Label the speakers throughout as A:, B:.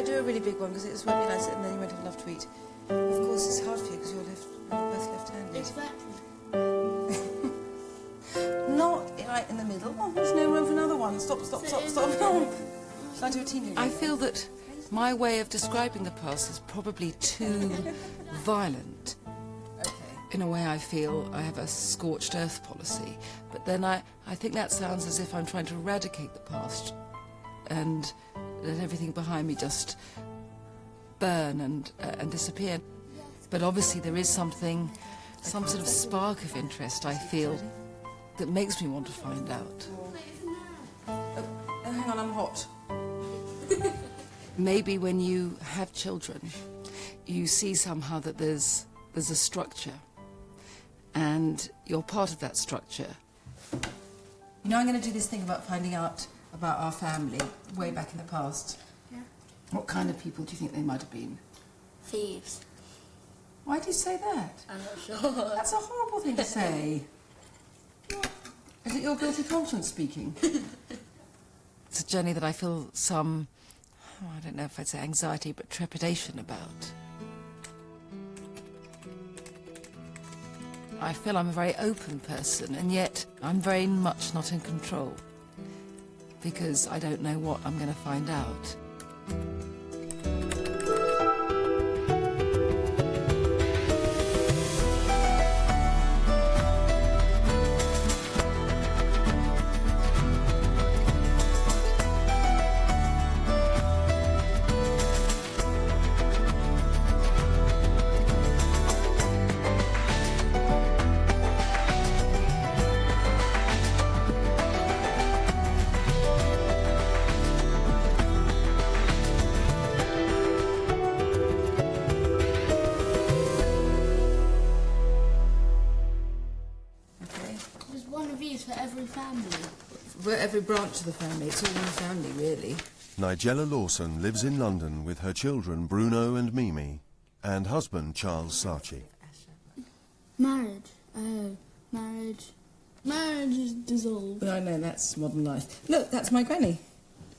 A: don't do a really big one because it just won't be nice and then you won't have enough to eat. Of course, it's hard for you because you're both left-handed.
B: Exactly.
A: Not right in the middle. Oh, there's no room for another one. Stop. Oh. Shall I do a teeny?
C: I feel that my way of describing the past is probably too violent.
A: Okay.
C: In a way, I feel I have a scorched earth policy, but then I think that sounds as if I'm trying to eradicate the past and let everything behind me just burn and disappear. But obviously there is some sort of spark of interest, I feel, that makes me want to find out.
A: Oh, hang on, I'm hot.
C: Maybe when you have children, you see somehow that there's a structure, and you're part of that structure.
A: You know, I'm going to do this thing about finding out about our family way back in the past.
B: Yeah.
C: What kind of people do you think they might have been?
B: Thieves.
A: Why do you say that?
B: I'm not sure.
A: That's a horrible thing to say. Is it your guilty conscience speaking?
C: It's a journey that I feel some, I don't know if I'd say anxiety, but trepidation about. I feel I'm a very open person, and yet I'm very much not in control, because I don't know what I'm going to find out.
B: For every family.
C: For every branch of the family, it's all one family, really.
D: Nigella Lawson lives in London with her children Bruno and Mimi, and husband Charles Saatchi.
B: Marriage. Oh, marriage. Marriage is dissolved.
A: I know, that's modern life. Look, that's my granny.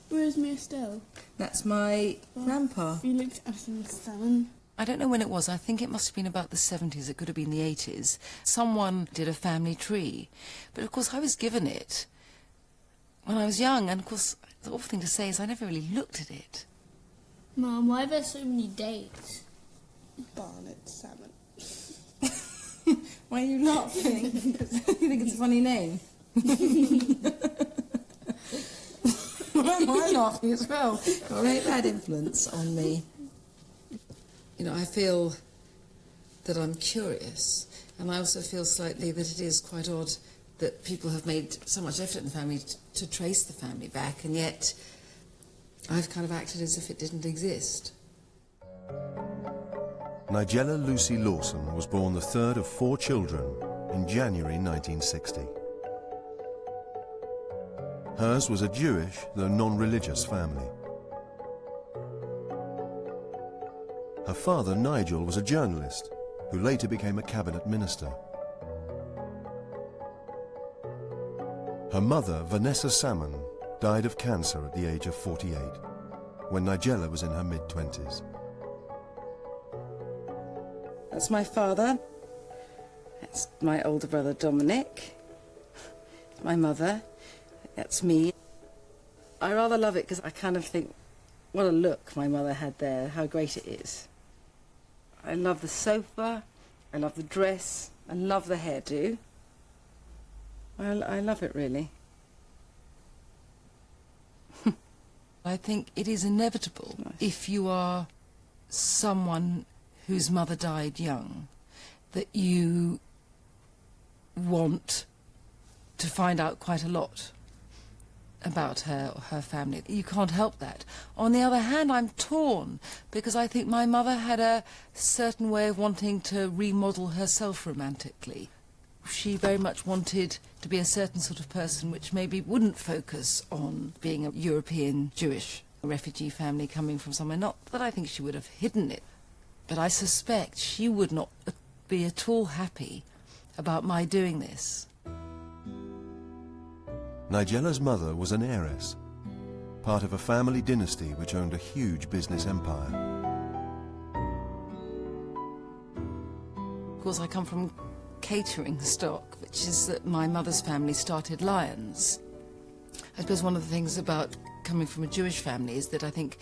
B: Where's me Estelle?
A: That's my grandpa.
B: Felix and Salmon.
C: I don't know when it was. I think it must have been about the 70s. It could have been the 80s. Someone did a family tree. But, of course, I was given it when I was young. And, of course, the awful thing to say is I never really looked at it.
B: Mum, why are there so many dates?
E: Barnet Salmon.
A: Why are you laughing? You think it's a funny name? Why am I laughing as well? Got a very bad influence on me.
C: You know, I feel that I'm curious, and I also feel slightly that it is quite odd that people have made so much effort in the family to trace the family back, and yet I've kind of acted as if it didn't exist.
D: Nigella Lucy Lawson was born the third of 4 children in January 1960. Hers was a Jewish, though non-religious family. Her father, Nigel, was a journalist who later became a cabinet minister. Her mother, Vanessa Salmon, died of cancer at the age of 48, when Nigella was in her mid-20s.
A: That's my father. That's my older brother, Dominic. My mother. That's me. I rather love it because I kind of think, what a look my mother had there, how great it is. I love the sofa, I love the dress, I love the hairdo. I love it, really.
C: I think it is inevitable if you are someone whose mother died young, that you want to find out quite a lot about her or her family. You can't help that. On the other hand, I'm torn because I think my mother had a certain way of wanting to remodel herself romantically. She very much wanted to be a certain sort of person which maybe wouldn't focus on being a European Jewish refugee family coming from somewhere. Not that I think she would have hidden it, but I suspect she would not be at all happy about my doing this.
D: Nigella's mother was an heiress. part of a family dynasty which owned a huge business empire.
C: Of course, I come from catering stock, which is that my mother's family started Lyons. I suppose one of the things about coming from a Jewish family is that I think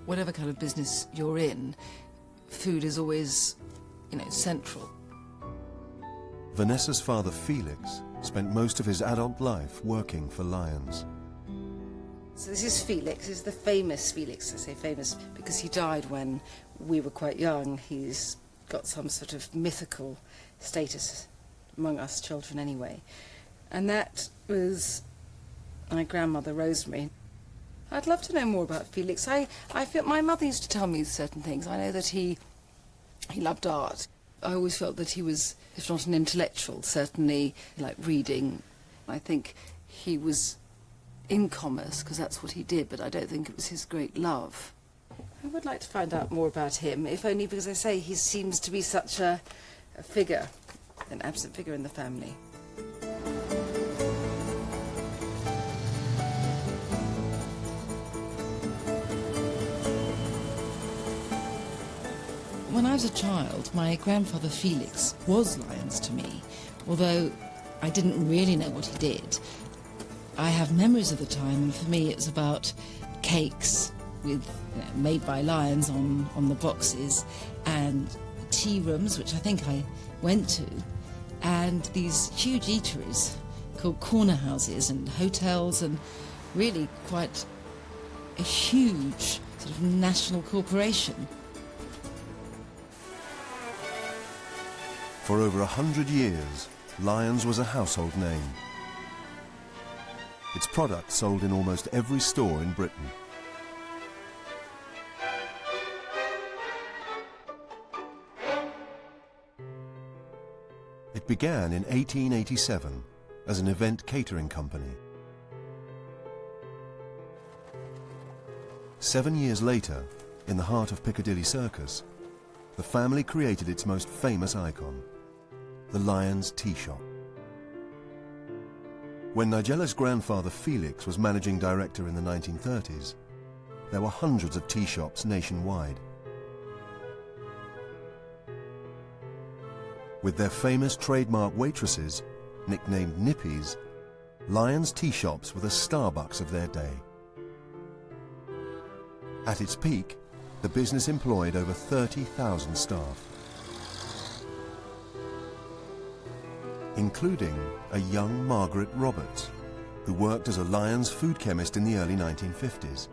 C: whatever kind of business you're in, food is always, central.
D: Vanessa's father, Felix, spent most of his adult life working for Lyons.
A: So this is Felix. This is the famous Felix. I say famous because he died when we were quite young. He's got some sort of mythical status among us children anyway. And that was my grandmother, Rosemary. I'd love to know more about Felix. I feel my mother used to tell me certain things. I know that he loved art. I always felt that he was, if not an intellectual, certainly like reading. I think he was in commerce because that's what he did, but I don't think it was his great love. I would like to find out more about him, if only because I say he seems to be such a figure, an absent figure in the family.
C: When I was a child, my grandfather Felix was Lyons to me, although I didn't really know what he did. I have memories of the time, and for me it was about cakes with made by Lyons on the boxes, and tea rooms, which I think I went to, and these huge eateries called corner houses and hotels, and really quite a huge sort of national corporation.
D: For over 100 years, Lyons was a household name. Its products sold in almost every store in Britain. It began in 1887 as an event catering company. 7 years later, in the heart of Piccadilly Circus, the family created its most famous icon, the Lyons Tea Shop. When Nigella's grandfather Felix was managing director in the 1930s, there were hundreds of tea shops nationwide. With their famous trademark waitresses, nicknamed Nippies, Lyons tea shops were the Starbucks of their day. At its peak, the business employed over 30,000 staff, including a young Margaret Roberts, who worked as a Lyons food chemist in the early 1950s.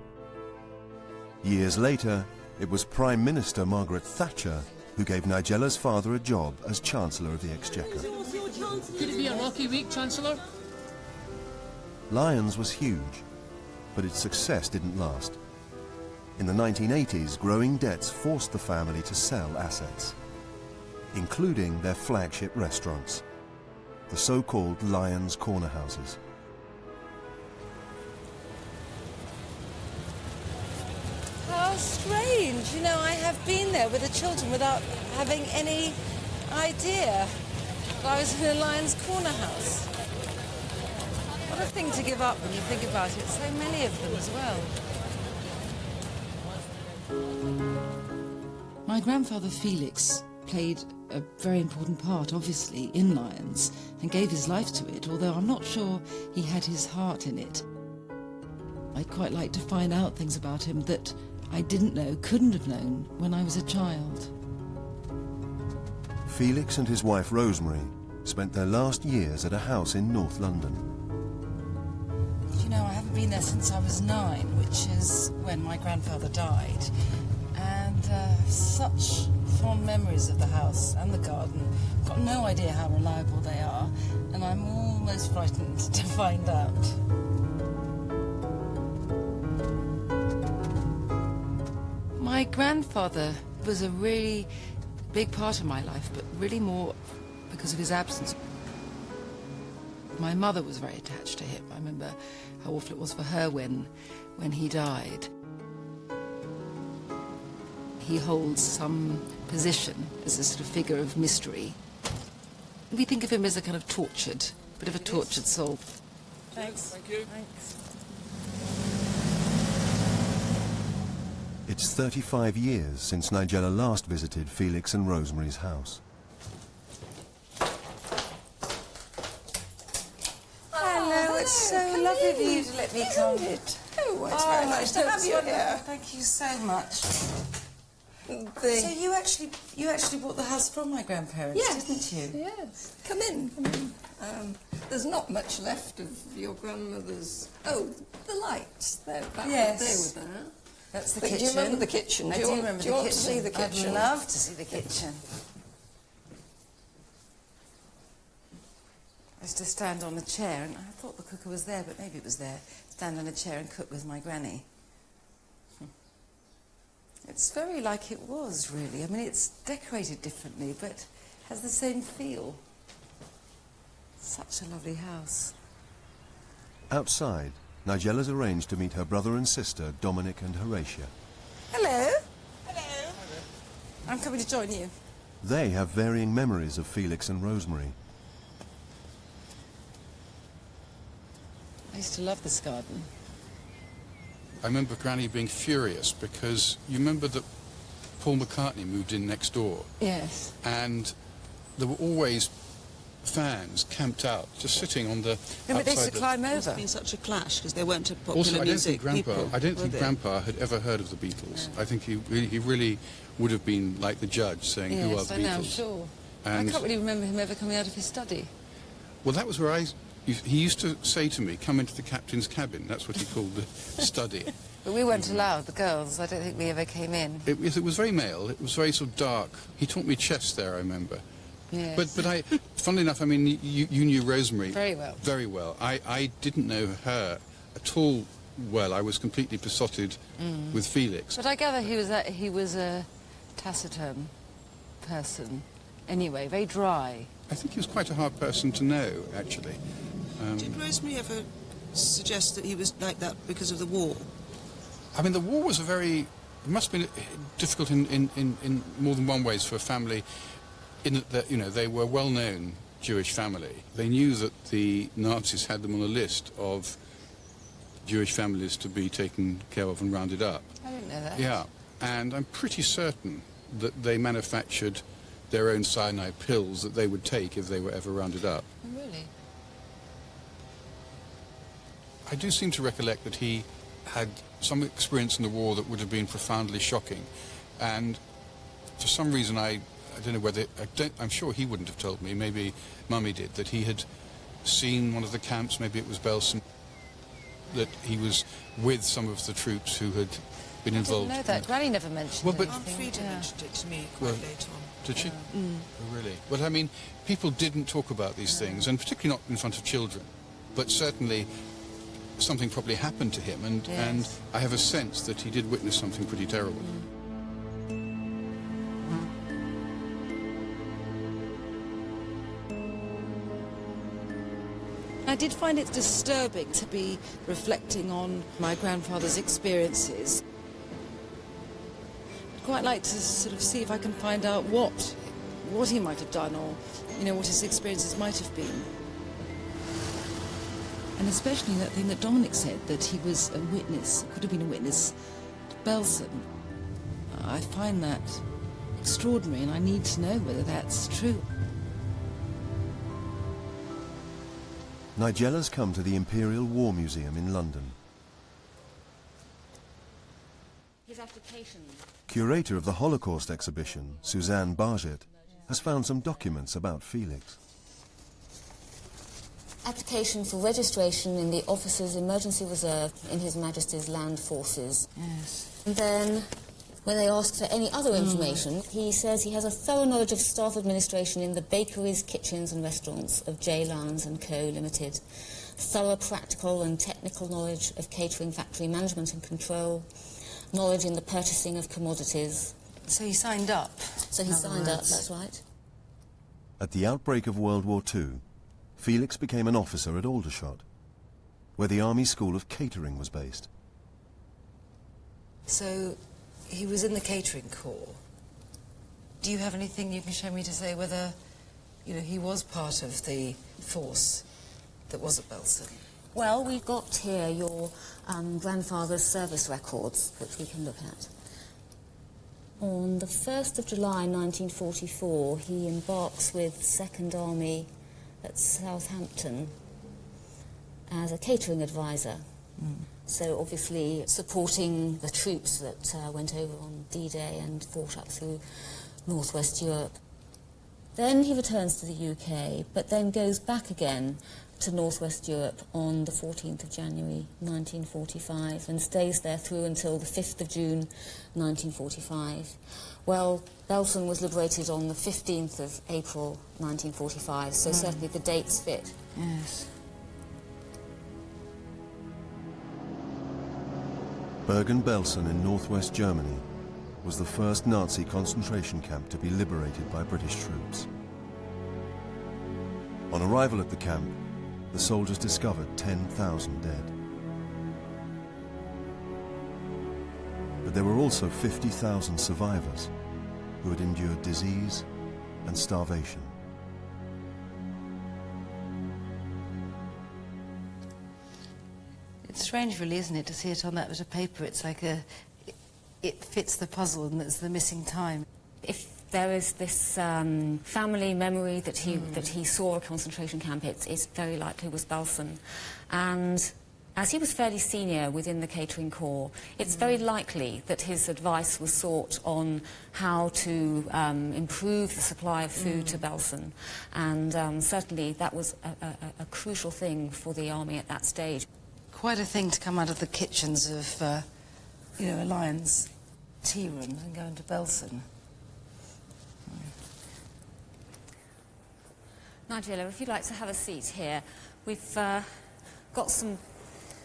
D: Years later, it was Prime Minister Margaret Thatcher who gave Nigella's father a job as Chancellor of the Exchequer.
F: Could it be a rocky week, Chancellor?
D: Lyons was huge, but its success didn't last. In the 1980s, growing debts forced the family to sell assets, including their flagship restaurants, the so-called Lyons Corner Houses.
A: How strange. I have been there with the children without having any idea that I was in a Lyons Corner House. What a thing to give up when you think about it. So many of them as well.
C: My grandfather Felix played a very important part, obviously, in Lyons and gave his life to it, although I'm not sure he had his heart in it. I'd quite like to find out things about him that I didn't know, couldn't have known when I was a child.
D: Felix and his wife Rosemary spent their last years at a house in North London.
C: I haven't been there since I was 9, which is when my grandfather died. And such fond memories of the house and the garden. Got no idea how reliable they are, and I'm almost frightened to find out. My grandfather was a really big part of my life, but really more because of his absence. My mother was very attached to him. I remember how awful it was for her when he died. He holds some position as a sort of figure of mystery. We think of him as a kind of bit of a tortured soul.
A: Thanks.
F: Thank you.
A: Thanks.
D: It's 35 years since Nigella last visited Felix and Rosemary's house.
A: Hello, it's so lovely of you to let me come.
E: Oh, it's very nice to have you here.
A: Thank you so much. So you actually bought the house from my grandparents, didn't you?
E: Yes. Come in, come in. There's not much left of your grandmother's... Oh, the lights. They're back.
A: Yes.
E: They were there.
A: That's the
E: But
A: kitchen.
E: do you remember the kitchen?
A: I do remember the kitchen.
E: Do you want to see the kitchen?
A: I'd love to see the kitchen. I used to stand on a chair, and I thought the cooker was there, but maybe it was there. Stand on a chair and cook with my granny. It's very like it was, really. I mean, it's decorated differently, but has the same feel. Such a lovely house.
D: Outside, Nigella's arranged to meet her brother and sister, Dominic and Horatia.
A: Hello. Hello. I'm coming to join you.
D: They have varying memories of Felix and Rosemary.
A: I used to love this garden.
G: I remember Granny being furious because you remember that Paul McCartney moved in next door.
A: Yes.
G: And there were always fans camped out, just sitting on the
A: No, but they used
G: outside
A: to climb
H: It's
A: over.
H: been such a clash because they weren't a popular
G: Also, I don't
H: music
G: think
H: people.
G: I don't
H: were
G: think
H: they?
G: Grandpa had ever heard of the Beatles. I think he really would have been like the judge saying, "Who are
A: Yes,
G: the
A: I
G: Beatles?"
A: know, I'm sure.
G: And
A: I can't really remember him ever coming out of his study.
G: well, that was where he used to say to me, "Come into the captain's cabin." That's what he called the study.
A: But we weren't allowed, the girls. I don't think we ever came in.
G: It was very male. It was very sort of dark. He taught me chess there, I remember.
A: Yes.
G: But funnily enough, I mean, you knew Rosemary
A: Very well.
G: Very well. I didn't know her at all well. I was completely besotted with Felix.
A: But I gather he was a taciturn person. Anyway, very dry.
G: I think he was quite a hard person to know, actually.
H: Did Rosemary ever suggest that he was like that because of the war?
G: I mean, the war was it must have been difficult in more than one ways for a family, in that, you know, they were a well-known Jewish family. They knew that the Nazis had them on a list of Jewish families to be taken care of and rounded up.
A: I didn't know that.
G: Yeah, and I'm pretty certain that they manufactured their own cyanide pills that they would take if they were ever rounded up.
A: Oh, really?
G: I do seem to recollect that he had some experience in the war that would have been profoundly shocking, and for some reason I don't know whether... I'm sure he wouldn't have told me, maybe Mummy did, that he had seen one of the camps, maybe it was Belsen, that he was with some of the troops who had been involved.
A: I didn't know that. Granny never mentioned
G: Well, but-
H: Aunt
A: anything.
H: Frida
A: Yeah.
H: mentioned it to me quite
G: Well,
H: late on.
G: Did she? Oh, really? Well, I mean, people didn't talk about these things, and particularly not in front of children, but certainly something probably happened to him, and
A: Yes.
G: I have a sense that he did witness something pretty terrible.
A: I did find it disturbing to be reflecting on my grandfather's experiences. I'd quite like to sort of see if I can find out what he might have done, or, you know, what his experiences might have been. And especially that thing that Dominic said, that he was a witness, could have been a witness to Belsen. I find that extraordinary, and I need to know whether that's true.
D: Nigella's come to the Imperial War Museum in London.
A: His application.
D: Curator of the Holocaust exhibition, Suzanne Barget, has found some documents about Felix.
I: Application for registration in the Officers' Emergency Reserve in His Majesty's Land Forces.
A: Yes.
I: And then, when they ask for any other information, he says he has a thorough knowledge of staff administration in the bakeries, kitchens and restaurants of J. Lyons and Co. Limited. Thorough practical and technical knowledge of catering factory management and control. Knowledge in the purchasing of commodities.
A: So he signed up.
I: So he
A: In other
I: signed up,
A: words.
I: that's right.
D: At the outbreak of World War II, Felix became an officer at Aldershot, where the Army School of Catering was based.
A: So he was in the catering corps. Do you have anything you can show me to say whether, you know, he was part of the force that was at Belsen?
I: Well, we've got here your grandfather's service records, which we can look at. On the 1st of July 1944, he embarks with 2nd Army at Southampton as a catering advisor. So obviously supporting the troops that went over on D-Day and fought up through northwest Europe. Then he returns to the UK, but then goes back again to northwest Europe on the 14th of January 1945 and stays there through until the 5th of June 1945. Well, Belsen was liberated on the 15th of April 1945, so certainly the dates fit.
C: Yes.
D: Bergen-Belsen in northwest Germany was the first Nazi concentration camp to be liberated by British troops. On arrival at the camp, the soldiers discovered 10,000 dead. But there were also 50,000 survivors who had endured disease and starvation.
A: It's strange, really, isn't it, to see it on that bit of paper. It's like it fits the puzzle and it's the missing time.
I: If there is this family memory that he saw a concentration camp, it's very likely was Belsen. And as he was fairly senior within the catering corps, it's very likely that his advice was sought on how to improve the supply of food to Belsen. And certainly that was a crucial thing for the army at that stage.
A: Quite a thing to come out of the kitchens of, a Lyons tea room and go into Belsen.
I: Nigella, if you'd like to have a seat here, we've got some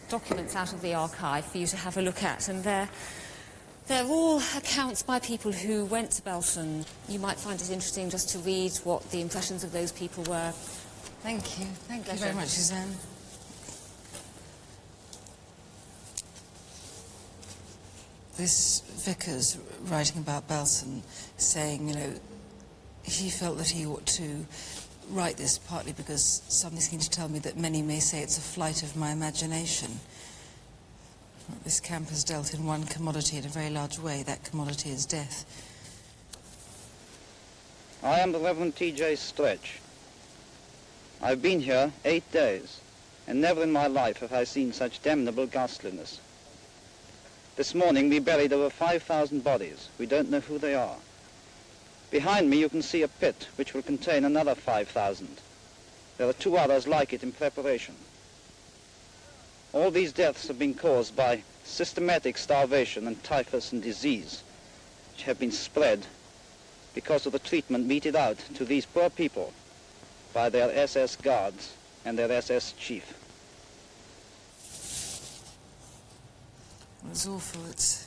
I: documents out of the archive for you to have a look at, and they're all accounts by people who went to Belsen. You might find it interesting just to read what the impressions of those people were.
A: Thank you. Thank you very much, Suzanne. This vicar's writing about Belsen, saying, he felt that he ought to write this partly because something seemed to tell me that many may say it's a flight of my imagination. This camp has dealt in one commodity in a very large way. That commodity is death.
J: I am the Reverend T.J. Stretch. I've been here 8 days, and never in my life have I seen such damnable ghastliness. This morning we buried over 5,000 bodies. We don't know who they are. Behind me you can see a pit which will contain another 5,000. There are 2 others like it in preparation. All these deaths have been caused by systematic starvation and typhus and disease, which have been spread because of the treatment meted out to these poor people by their SS guards and their SS chief.
A: It's awful. It's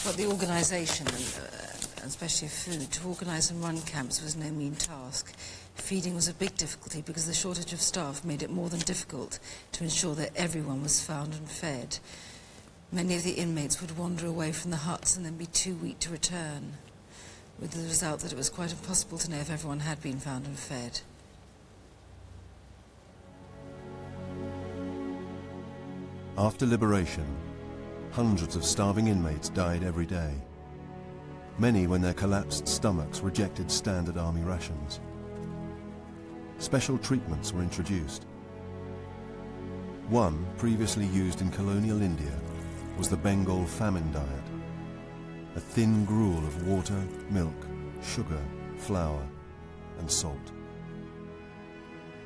A: what the organisation, and especially of food, to organise and run camps was no mean task. Feeding was a big difficulty because the shortage of staff made it more than difficult to ensure that everyone was found and fed. Many of the inmates would wander away from the huts and then be too weak to return, with the result that it was quite impossible to know if everyone had been found and fed.
D: After liberation, hundreds of starving inmates died every day. Many, when their collapsed stomachs rejected standard army rations. Special treatments were introduced. One, previously used in colonial India, was the Bengal famine diet. A thin gruel of water, milk, sugar, flour, and salt.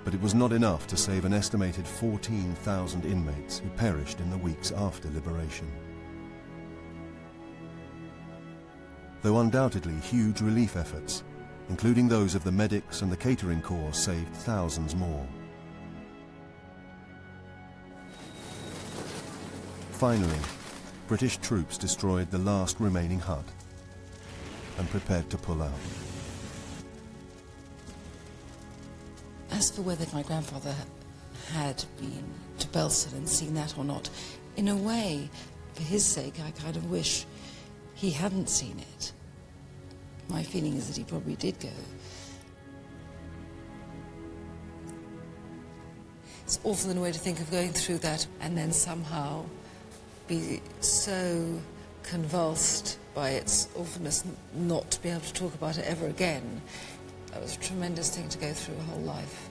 D: But it was not enough to save an estimated 14,000 inmates who perished in the weeks after liberation. Though undoubtedly huge relief efforts, including those of the medics and the catering corps, saved thousands more. Finally, British troops destroyed the last remaining hut and prepared to pull out.
A: As for whether my grandfather had been to Belsen and seen that or not, in a way, for his sake, I kind of wish he hadn't seen it. My feeling is that he probably did go. It's awful in a way to think of going through that and then somehow be so convulsed
C: by its awfulness not to be able to talk about it ever again. That was a tremendous thing to go through a whole life.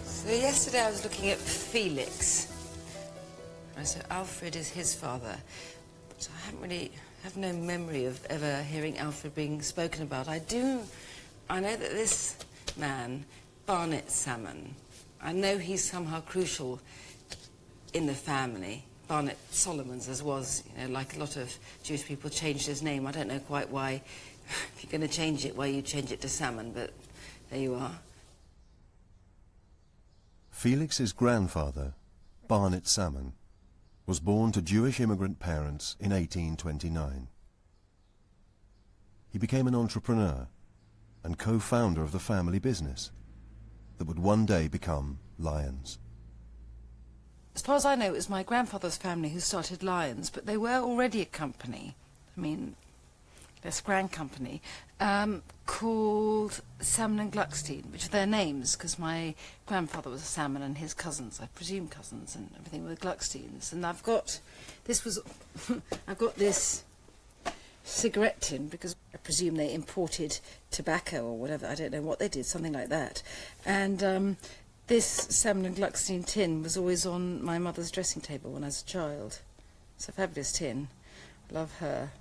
C: So yesterday I was looking at Felix. So Alfred is his father. But I have no memory of ever hearing Alfred being spoken about. I know that this man, Barnet Salmon, I know he's somehow crucial in the family. Barnet Solomons, as was, you know, like a lot of Jewish people, changed his name. I don't know quite why, if you're going to change it, why you change it to Salmon, but there you are.
D: Felix's grandfather, Barnet Salmon, was born to Jewish immigrant parents in 1829. He became an entrepreneur and co-founder of the family business that would one day become Lyons.
C: As far as I know, it was my grandfather's family who started Lyons, but they were already a company. I mean, this grand company, called Salmon and Gluckstein, which are their names, because my grandfather was a Salmon and his cousins, I presume cousins, and everything were Glucksteins. And I've got this cigarette tin, because I presume they imported tobacco or whatever, I don't know what they did, something like that. And this Salmon and Gluckstein tin was always on my mother's dressing table when I was a child. It's a fabulous tin. I love her.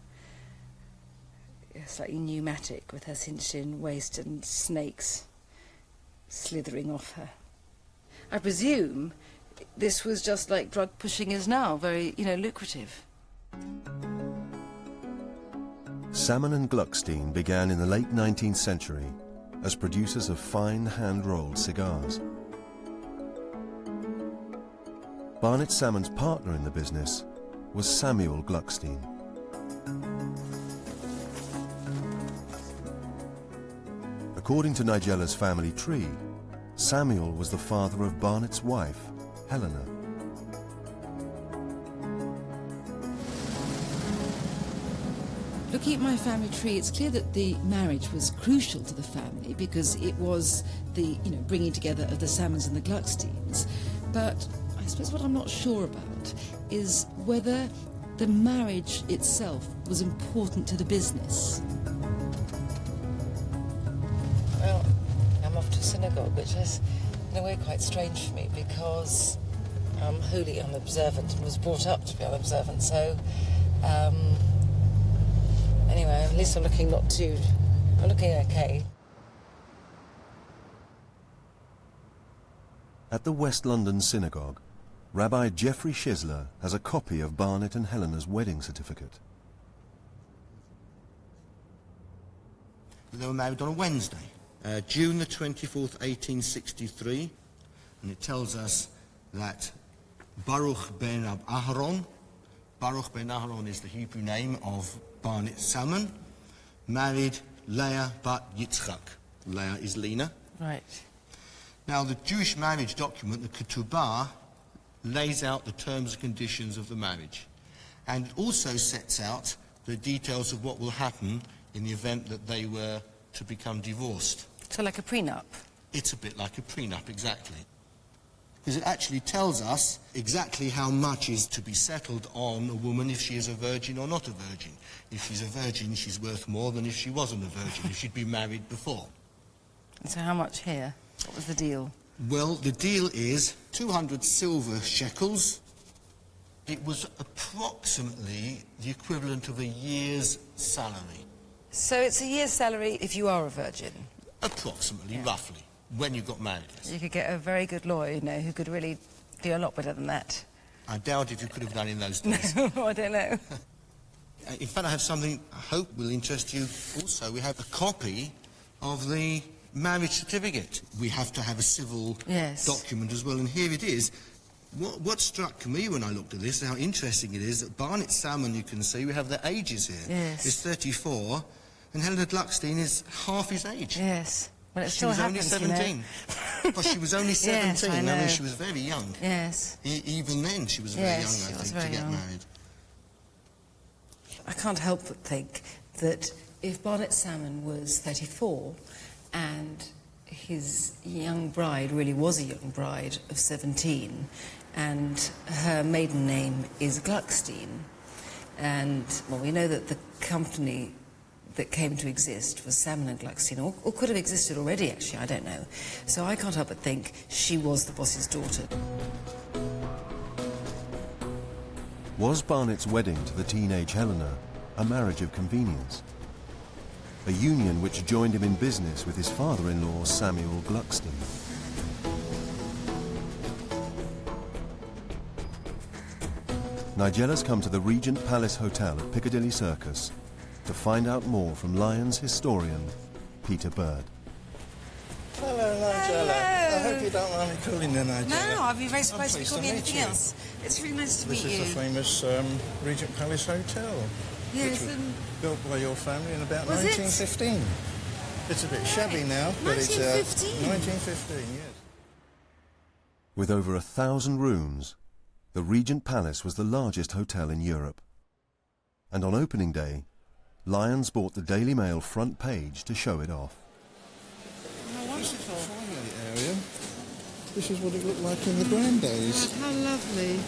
C: Slightly pneumatic, with her cinched-in waist and snakes slithering off her. I presume this was just like drug pushing is now, very, you know, lucrative.
D: Salmon and Gluckstein began in the late 19th century as producers of fine hand-rolled cigars. Barnet Salmon's partner in the business was Samuel Gluckstein. According to Nigella's family tree, Samuel was the father of Barnet's wife, Helena.
C: Looking at my family tree, it's clear that the marriage was crucial to the family because it was the, you know, bringing together of the Salmons and the Glucksteins. But I suppose what I'm not sure about is whether the marriage itself was important to the business. Well, I'm off to synagogue, which is in a way quite strange for me because I'm wholly unobservant and was brought up to be unobservant, so anyway, at least I'm looking okay.
D: At the West London Synagogue, Rabbi Geoffrey Schisler has a copy of Barnet and Helena's wedding certificate.
K: They were married on a Wednesday, June the 24th, 1863, and it tells us that Baruch ben Aharon is the Hebrew name of Barnet Salmon, married Leah bat Yitzchak. Leah is Lena.
C: Right.
K: Now, the Jewish marriage document, the Ketubah, lays out the terms and conditions of the marriage, and it also sets out the details of what will happen in the event that they were to become divorced.
C: So like a prenup?
K: It's a bit like a prenup, exactly. Because it actually tells us exactly how much is to be settled on a woman if she is a virgin or not a virgin. If she's a virgin, she's worth more than if she wasn't a virgin, if she'd been married before.
C: And so how much here? What was the deal?
K: Well, the deal is 200 silver shekels. It was approximately the equivalent of a year's salary.
C: So it's a year's salary if you are a virgin?
K: Approximately, yeah. Roughly, when you got married. Yes.
C: You could get a very good lawyer, you know, who could really do a lot better than that.
K: I doubt if you could have done in those days.
C: No, I don't know.
K: In fact, I have something I hope will interest you also. We have a copy of the marriage certificate. We have to have a civil document as well, and here it is. What struck me when I looked at this, how interesting it is, that Barnet Salmon, you can see, we have their ages here.
C: Yes.
K: Is 34, and Helena Gluckstein is half his age.
C: Yes. Well, it
K: she
C: still
K: was
C: happens,
K: only 17.
C: You know.
K: Well, she was only 17.
C: Yes, I know.
K: I mean, she was very young.
C: Yes.
K: Even then, she was very young, I think, to get married.
C: I can't help but think that if Barnet Salmon was 34 and his young bride really was a young bride of 17, and her maiden name is Gluckstein. And, well, we know that the company that came to exist was Salmon and Gluckstein, or could have existed already, actually, I don't know. So I can't help but think she was the boss's daughter.
D: Was Barnett's wedding to the teenage Helena a marriage of convenience? A union which joined him in business with his father-in-law, Samuel Gluckstein. Nigella's come to the Regent Palace Hotel at Piccadilly Circus to find out more from Lyons historian Peter Bird.
L: Hello, Nigella. I hope you don't mind me calling you Nigella.
A: No, I'd be very surprised if you called me anything else. It's really nice to meet you.
L: This is the famous Regent Palace Hotel.
A: Yes,
L: which was built by your family in about
A: was
L: 1915.
A: It?
L: It's a bit shabby now, but
A: 1915?
L: It's 1915, yes.
D: With over 1,000 rooms, the Regent Palace was the largest hotel in Europe. And on opening day, Lyons bought the Daily Mail front page to show it off.
A: How wonderful.
L: Area. This is what it looked like in the grand days.
A: How lovely.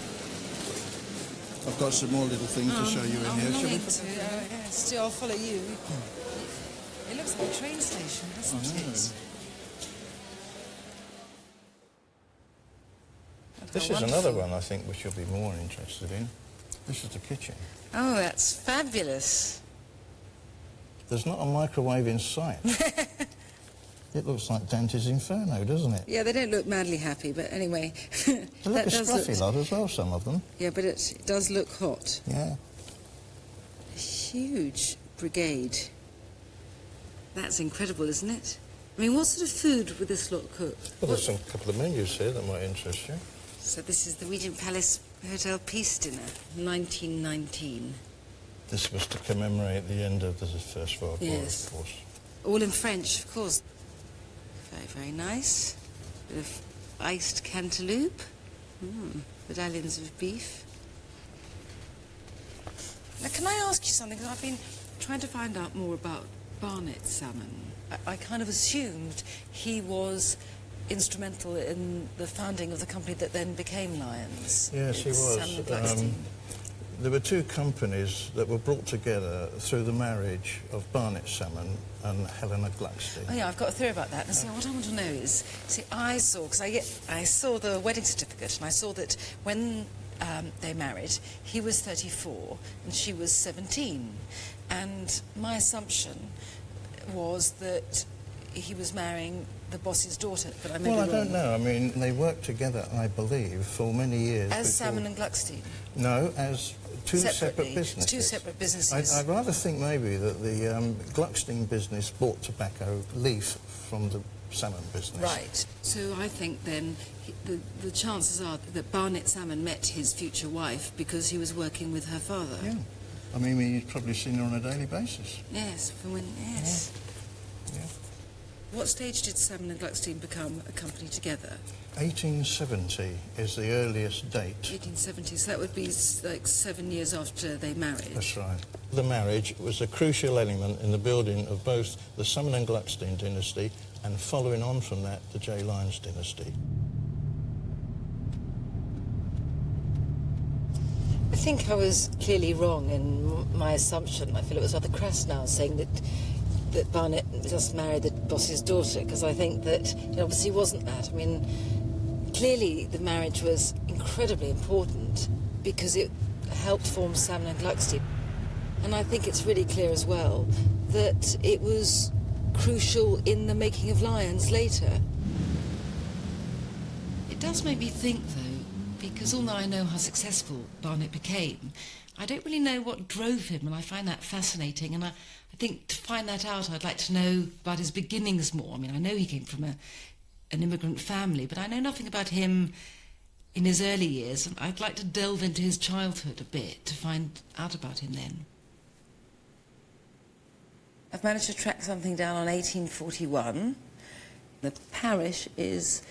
L: I've got some more little things to show you in here. Shall we?
A: Yes, I'll follow you. It looks like a train station, doesn't it?
L: This is another one I think which you'll be more interested in. This is the kitchen.
A: Oh, that's fabulous.
L: There's not a microwave in sight. It looks like Dante's Inferno, doesn't it?
A: Yeah, they don't look madly happy, but anyway.
L: They look a scruffy lot as well, some of them.
A: Yeah, but it does look hot.
L: Yeah.
A: A huge brigade. That's incredible, isn't it? I mean, what sort of food would this lot cook?
L: Well, there's a couple of menus here that might interest you.
A: So this is the Regent Palace Hotel Peace Dinner, 1919.
L: This was to commemorate the end of the First World War,
A: Yes.
L: of course.
A: All in French, of course. Very, very nice. Bit of iced cantaloupe. Medallions of beef. Now, can I ask you something? Because I've been trying to find out more about Barnet salmon.
C: I kind of assumed he was instrumental in the founding of the company that then became Lyons.
L: Yes, he was.
C: Salmon and Gluckstein.
L: There were two companies that were brought together through the marriage of Barnet Salmon and Helena Gluckstein.
C: Oh yeah, I've got a theory about that. And see, what I want to know is, see, I saw the wedding certificate, and I saw that when they married, he was 34 and she was 17, and my assumption was that he was marrying the boss's daughter, but I may be wrong.
L: Well, I don't know. I mean, they worked together, I believe, for many years.
C: As Salmon and Gluckstein?
L: No, as two separate businesses.
C: Two separate businesses.
L: I'd rather think maybe that the Gluckstein business bought tobacco leaf from the salmon business.
A: Right. So I think then the chances are that Barnet Salmon met his future wife because he was working with her father.
L: Yeah. I mean, you've probably seen her on a daily basis.
A: Yes, from when, yes.
L: Yeah.
A: What stage did Salmon and Gluckstein become a company together?
L: 1870 is the earliest date.
A: 1870, so that would be like 7 years after they married.
L: That's right. The marriage was a crucial element in the building of both the Salmon and Gluckstein dynasty and, following on from that, the J. Lyons dynasty.
C: I think I was clearly wrong in my assumption. I feel it was rather crass now, saying that Barnet just married the boss's daughter, because I think that it obviously wasn't that. I mean, clearly the marriage was incredibly important because it helped form Salmon and Gluckstein. And I think it's really clear as well that it was crucial in the making of Lyons later. It does make me think, though, because although I know how successful Barnet became, I don't really know what drove him, and I find that fascinating. And I think to find that out, I'd like to know about his beginnings more. I mean, I know he came from an immigrant family, but I know nothing about him in his early years, and I'd like to delve into his childhood a bit to find out about him then. I've managed to track something down on 1841. The parish is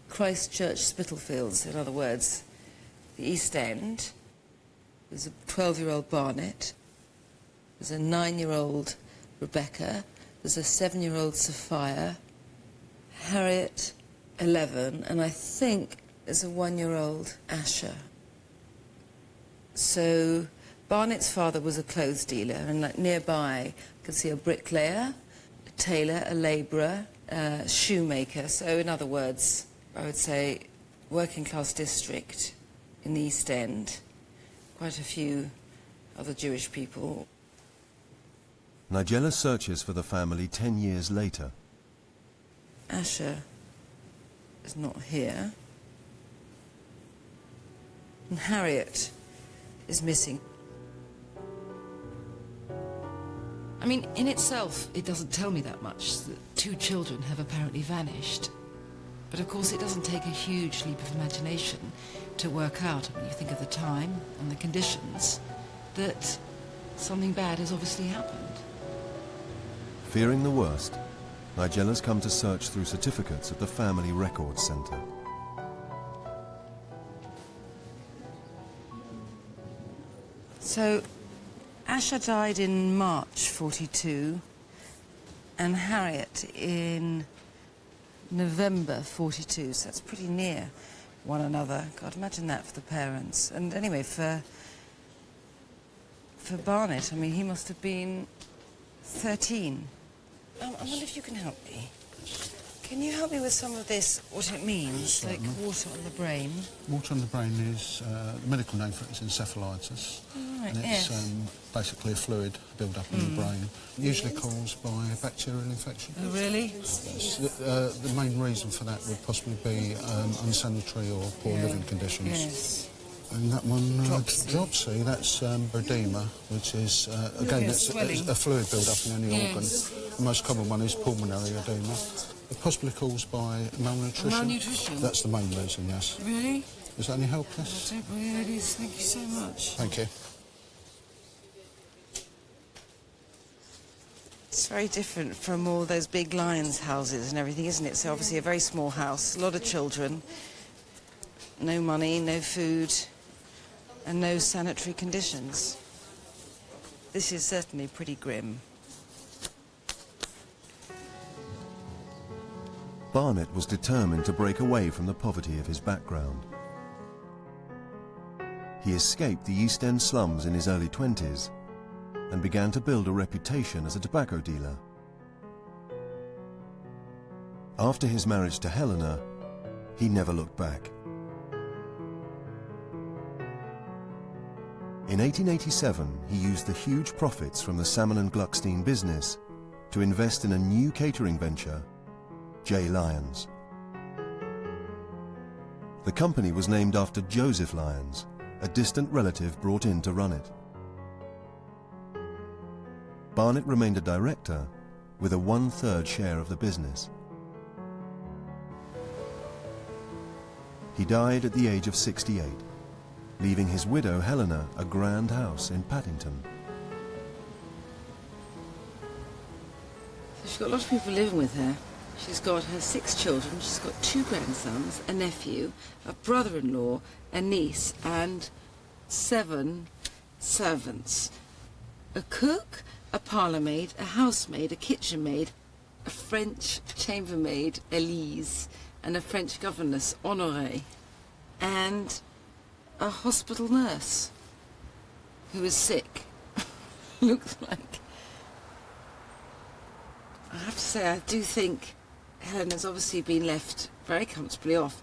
C: Christchurch Spitalfields, in other words, the East End. There's a 12-year-old Barnet. There's a 9-year-old Rebecca, There's a 7-year-old Sophia, Harriet, 11, and I think there's a 1-year-old Asher. So Barnett's father was a clothes dealer, and like nearby you can see a bricklayer, a tailor, a labourer, a shoemaker. So in other words, I would say working class district in the East End. Quite a few other Jewish people.
D: Nigella searches for the family 10 years later.
C: Asher is not here. And Harriet is missing. I mean, in itself, it doesn't tell me that much, that 2 children have apparently vanished. But of course, it doesn't take a huge leap of imagination to work out, when you think of the time and the conditions, that something bad has obviously happened.
D: Fearing the worst, Nigella's come to search through certificates at the Family Records Centre.
C: So, Asher died in March 42, and Harriet in November 42, so that's pretty near one another. God, imagine that for the parents. And anyway, for Barnett, I mean, he must have been 13. I wonder if you can help me. Can you help me with some of this, what it means,
M: Certainly.
C: like water on the brain?
M: Water on the brain is, the medical name for it is encephalitis.
C: Oh, right,
M: and it's basically a fluid build-up in the brain, usually caused by bacterial infection.
C: Oh, really?
M: The main reason for that would possibly be unsanitary or poor living conditions.
C: Yes.
M: And that one, dropsy, that's edema, which is, again, it's a fluid build-up in any organ. The most common one is pulmonary edema. Possibly caused by malnutrition.
C: Malnutrition?
M: That's the main reason, yes.
C: Really?
M: Is that any help, Chris?
C: I don't believe it is. Thank you so much.
M: Thank you.
C: It's very different from all those big Lyons houses and everything, isn't it? So obviously a very small house, a lot of children, no money, no food, and no sanitary conditions. This is certainly pretty grim.
D: Barnett was determined to break away from the poverty of his background. He escaped the East End slums in his early 20s and began to build a reputation as a tobacco dealer. After his marriage to Helena, he never looked back. In 1887, he used the huge profits from the Salmon and Gluckstein business to invest in a new catering venture, J. Lyons. The company was named after Joseph Lyons, a distant relative brought in to run it. Barnett remained a director with a 1/3 share of the business. He died at the age of 68, leaving his widow Helena a grand house in Paddington.
C: So she's got a lot of people living with her. She's got her 6 children, she's got 2 grandsons, a nephew, a brother-in-law, a niece, and 7 servants. A cook, a parlour-maid, a housemaid, a kitchen-maid, a French chambermaid, Elise, and a French governess, Honorée, and a hospital nurse who was sick. Looks like. I have to say, I do think Helena's obviously been left very comfortably off.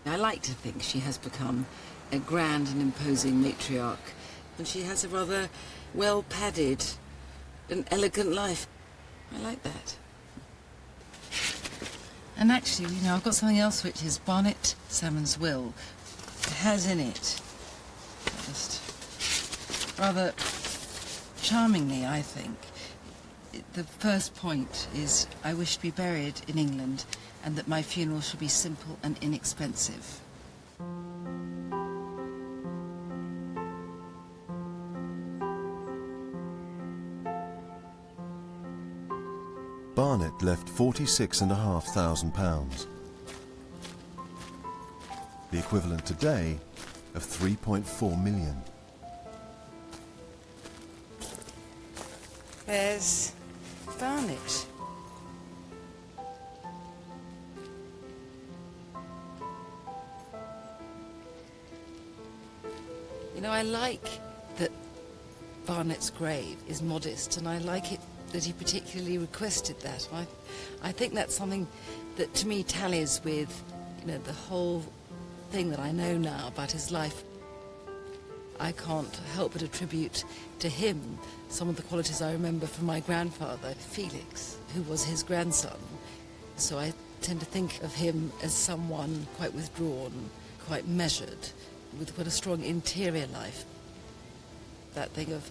C: I like to think she has become a grand and imposing matriarch, and she has a rather well-padded and elegant life. I like that. And actually, you know, I've got something else which is Barnett Salmon's will. It has in it, just rather charmingly, I think, the first point is, I wish to be buried in England and that my funeral should be simple and inexpensive.
D: Barnett left £46,500, the equivalent today of 3.4 million.
C: There's
A: Barnet. You know, I like that Barnet's grave is modest, and I like it that he particularly requested that. I think that's something that, to me, tallies with, you know, the whole thing that I know now about his life. I can't help but attribute to him some of the qualities I remember from my grandfather, Felix, who was his grandson. So I tend to think of him as someone quite withdrawn, quite measured, with quite a strong interior life. That thing of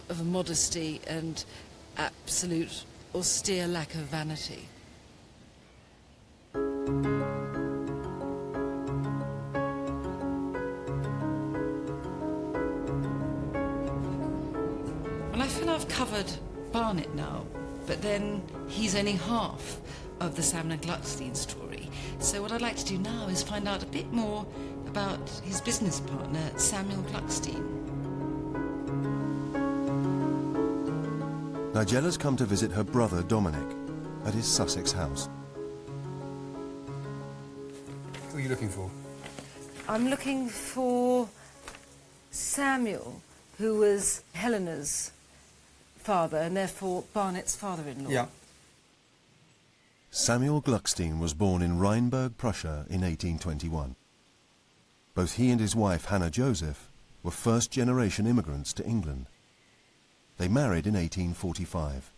A: a modesty and absolute austere lack of vanity. Well, I feel I've covered Barnet now, but then he's only half of the Salmon and Gluckstein story. So what I'd like to do now is find out a bit more about his business partner, Samuel Gluckstein.
D: Nigella's come to visit her brother Dominic at his Sussex house.
G: Who are you looking for?
C: I'm looking for Samuel, who was Helena's father and therefore Barnet's father-in-law.
G: Yeah.
D: Samuel Gluckstein was born in Rhineland, Prussia in 1821. Both he and his wife Hannah Joseph were first-generation immigrants to England. They married in 1845.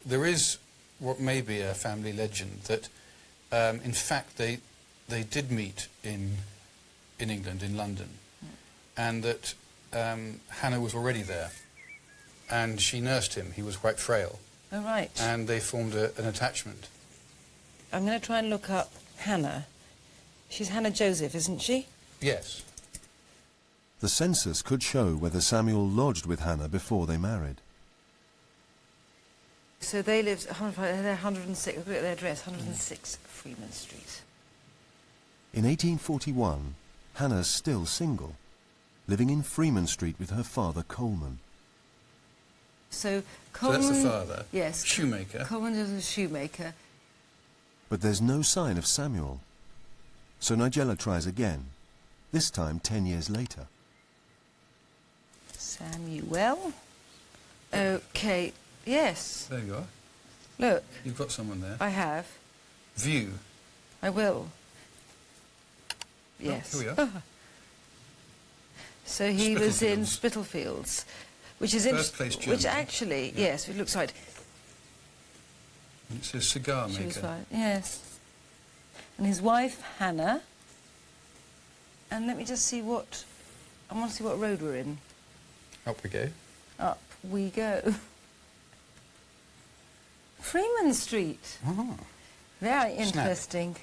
G: There is what may be a family legend that, in fact, they did meet in England, in London, and that Hannah was already there, and she nursed him. He was quite frail.
C: Oh, right.
G: And they formed an attachment.
C: I'm going to try and look up Hannah. She's Hannah Joseph, isn't she?
G: Yes.
D: The census could show whether Samuel lodged with Hannah before they married.
C: So they lived, they're 106, look at their address, 106 Freeman Street.
D: In 1841, Hannah's still single, living in Freeman Street with her father Coleman.
C: So Coleman...
G: So that's the father?
C: Yes.
G: Shoemaker?
C: Coleman is a shoemaker.
D: But there's no sign of Samuel. So Nigella tries again, this time 10 years later.
C: Samuel. Okay, yes.
G: There you are.
C: Look.
G: You've got someone there.
C: I have.
G: View.
C: I will. Yes.
G: Oh, here we are.
C: So he was in Spitalfields, which is interesting. Which actually, yeah. Yes, it looks right.
G: It's a cigar maker.
C: She was right. Yes. And his wife Hannah. And let me just see what. I want to see what road we're in.
G: Up we go.
C: Up we go. Freeman Street.
G: Oh.
C: Very interesting.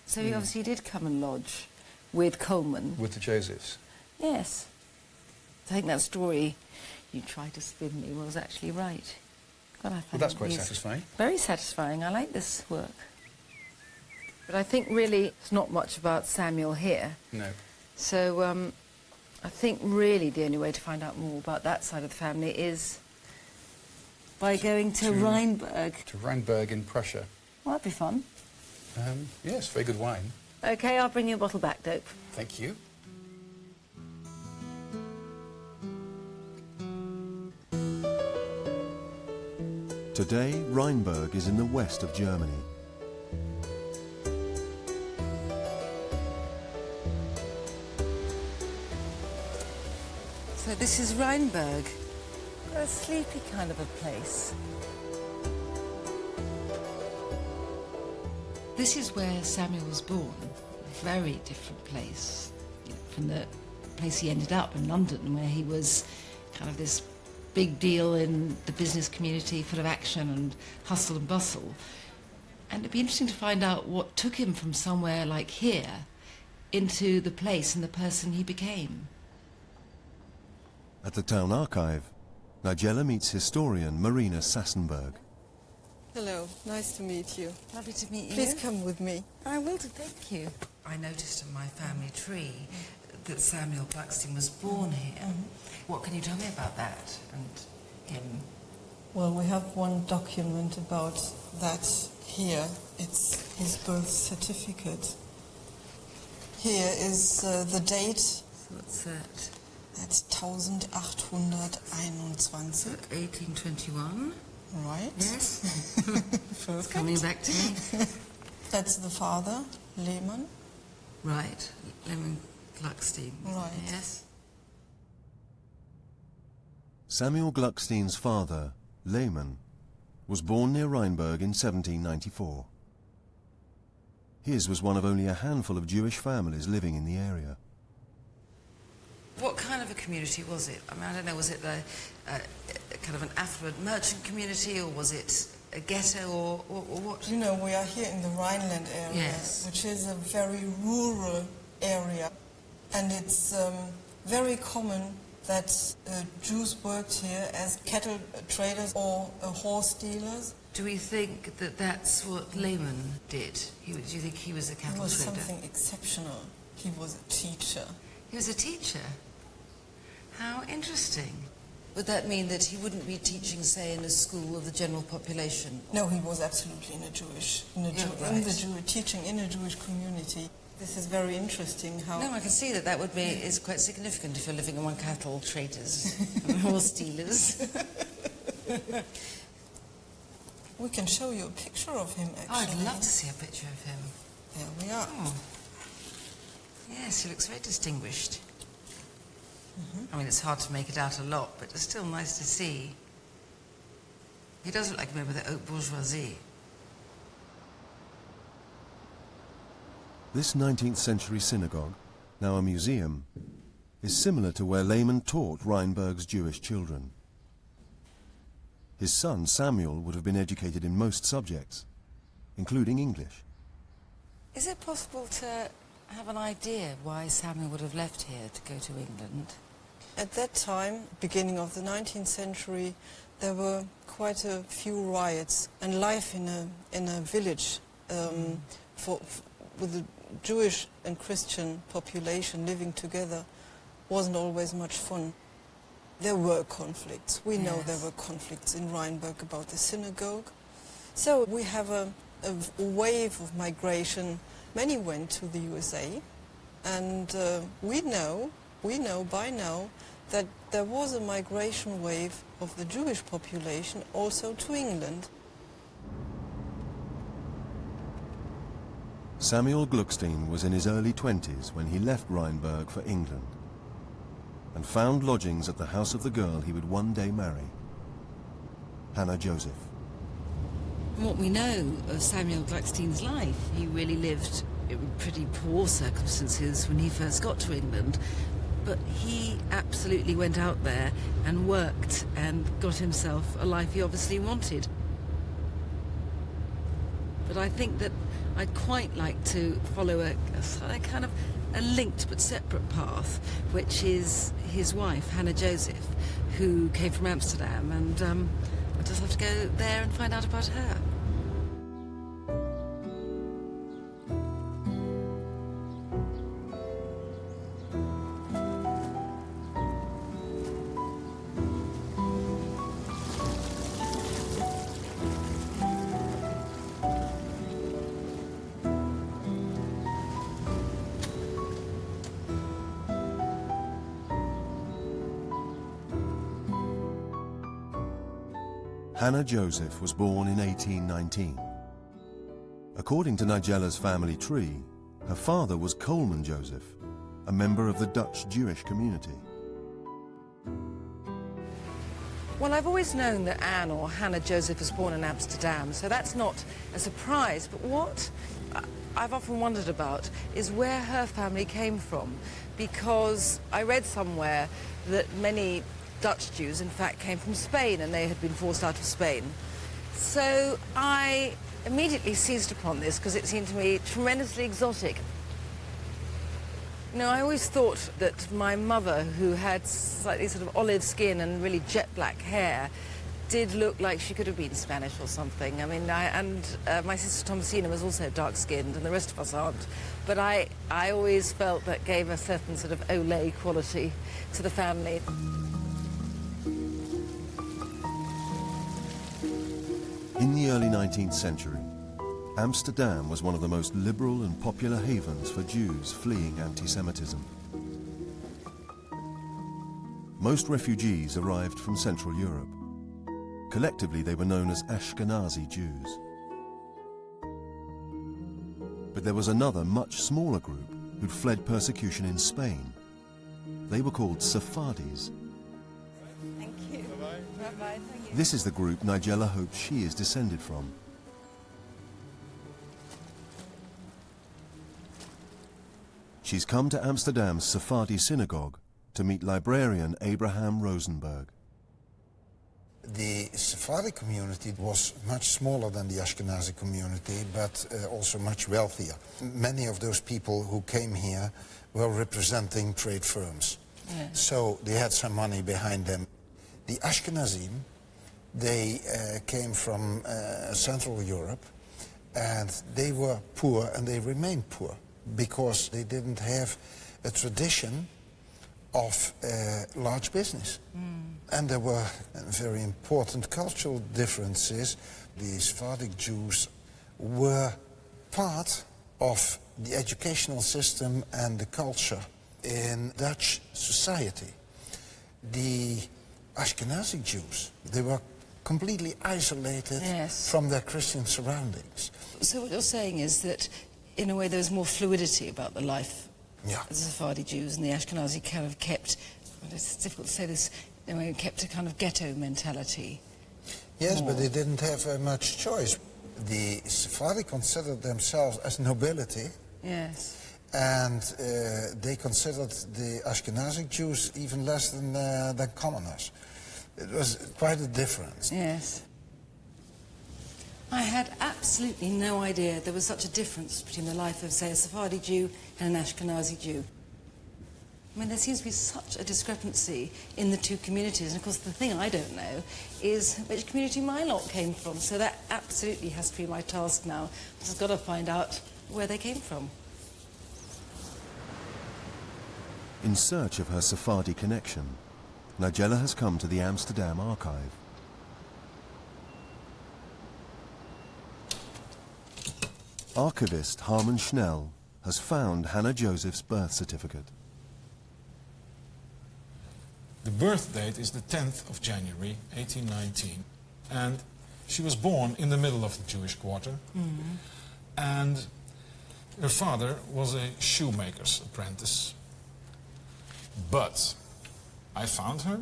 C: So he obviously did come and lodge with Coleman.
G: With the Josephs.
C: Yes. I think that story you tried to spin me was actually right. God, I find
G: Well, that's quite satisfying.
C: Very satisfying. I like this work. But I think really it's not much about Samuel here.
G: No.
C: So I think really the only way to find out more about that side of the family is by going to Rheinberg.
G: To Rheinberg in Prussia.
C: Well, that'd be fun.
G: Yes, very good wine.
C: OK, I'll bring you a bottle back, Dope.
G: Thank you.
D: Today, Rheinberg is in the west of Germany.
C: So this is Rheinberg. A sleepy kind of a place. This is where Samuel was born. A very different place from the place he ended up in London, where he was kind of this big deal in the business community, full of action and hustle and bustle. And it'd be interesting to find out what took him from somewhere like here into the place and the person he became.
D: At the town archive, Nigella meets historian Marina Sassenberg.
E: Hello, nice to meet you.
C: Lovely to meet you.
E: Please come with me.
C: I will do, thank you.
A: I noticed in my family tree that Samuel Gluckstein was born here. What can you tell me about that and him?
N: Well, we have one document about that here. It's his birth certificate. Here is the date.
C: So what's that?
N: That's 1821.
C: 1821.
N: Right.
C: Yes.
N: Perfect.
C: Coming back to me.
N: That's the father, Lehmann.
C: Right. Salmon and Gluckstein.
N: Right.
C: Yes.
D: Samuel Gluckstein's father, Lehmann, was born near Rheinberg in 1794. His was one of only a handful of Jewish families living in the area.
C: What kind of a community was it? I mean, I don't know, was it kind of an affluent merchant community, or was it a ghetto, or what?
N: You know, we are here in the Rhineland area,
C: yes,
N: which is a very rural area. And it's very common that Jews worked here as cattle traders or horse dealers.
C: Do we think that that's what Lehmann did? Do you think he was a cattle trader?
N: He was something exceptional. He was a teacher.
C: He was a teacher? How interesting. Would that mean that he wouldn't be teaching, say, in a school of the general population?
N: No, he was absolutely teaching in a Jewish community. This is very interesting how...
C: No, I can see that would be is quite significant if you're living among cattle traders and horse dealers.
N: We can show you a picture of him, actually.
C: Oh, I'd love to see a picture of him.
N: There we are.
C: Oh. Yes, he looks very distinguished. I mean, it's hard to make it out a lot, but it's still nice to see. He does look like a member of the haute bourgeoisie.
D: This 19th century synagogue, now a museum, is similar to where Lehmann taught Rheinberg's Jewish children. His son, Samuel, would have been educated in most subjects, including English.
C: Is it possible to have an idea why Samuel would have left here to go to England?
N: At that time, beginning of the 19th century, there were quite a few riots, and life in a village with the Jewish and Christian population living together wasn't always much fun. There were conflicts. We know there were conflicts in Rheinberg about the synagogue. So we have a wave of migration. Many went to the USA, and we know by now that there was a migration wave of the Jewish population also to England.
D: Samuel Gluckstein was in his early 20s when he left Rheinberg for England and found lodgings at the house of the girl he would one day marry, Hannah Joseph.
C: What we know of Samuel Gluckstein's life, he really lived in pretty poor circumstances when he first got to England, but he absolutely went out there and worked and got himself a life he obviously wanted. But I think that I'd quite like to follow a kind of a linked but separate path, which is his wife, Hannah Joseph, who came from Amsterdam, and I just have to go there and find out about her.
D: Hannah Joseph was born in 1819. According to Nigella's family tree, her father was Coleman Joseph, a member of the Dutch Jewish community.
C: Well, I've always known that Anne, or Hannah Joseph, was born in Amsterdam, so that's not a surprise. But what I've often wondered about is where her family came from, because I read somewhere that many Dutch Jews, in fact, came from Spain, and they had been forced out of Spain. So I immediately seized upon this because it seemed to me tremendously exotic. You know, I always thought that my mother, who had slightly sort of olive skin and really jet black hair, did look like she could have been Spanish or something. I mean, my sister Thomasina was also dark-skinned, and the rest of us aren't. But I always felt that gave a certain sort of Olay quality to the family.
D: the early 19th century, Amsterdam was one of the most liberal and popular havens for Jews fleeing anti-Semitism. Most refugees arrived from Central Europe. Collectively, they were known as Ashkenazi Jews. But there was another, much smaller group who'd fled persecution in Spain. They were called Sephardis.
A: Thank you. Bye-bye. Bye-bye. Thank you.
D: This is the group Nigella hopes she is descended from. She's come to Amsterdam's Sephardi synagogue to meet librarian Abraham Rosenberg.
O: The Sephardi community was much smaller than the Ashkenazi community, but also much wealthier. Many of those people who came here were representing trade firms. Yeah. So they had some money behind them. The Ashkenazim, they came from Central Europe, and they were poor, and they remained poor, because they didn't have a tradition of large business. And there were very important cultural differences. The Sephardic Jews were part of the educational system and the culture in Dutch society. The Ashkenazi Jews, they were completely isolated from their Christian surroundings.
A: So what you're saying is that, in a way, there was more fluidity about the life of the Sephardi Jews, and the Ashkenazi kind of kept, well, it's difficult to say this, in a way, kept a kind of ghetto mentality.
O: Yes, but they didn't have much choice. The Sephardi considered themselves as nobility.
A: Yes.
O: And they considered the Ashkenazi Jews even less than commoners. It was quite a difference.
A: Yes. I had absolutely no idea there was such a difference between the life of, say, a Sephardi Jew and an Ashkenazi Jew. I mean, there seems to be such a discrepancy in the two communities, and of course the thing I don't know is which community my lot came from, so that absolutely has to be my task now. I've just got to find out where they came from.
D: In search of her Sephardi connection, Nigella has come to the Amsterdam archive. Archivist Harman Schnell has found Hannah Joseph's birth certificate.
P: The birth date is the 10th of January, 1819, and she was born in the middle of the Jewish quarter, and her father was a shoemaker's apprentice. But I found her,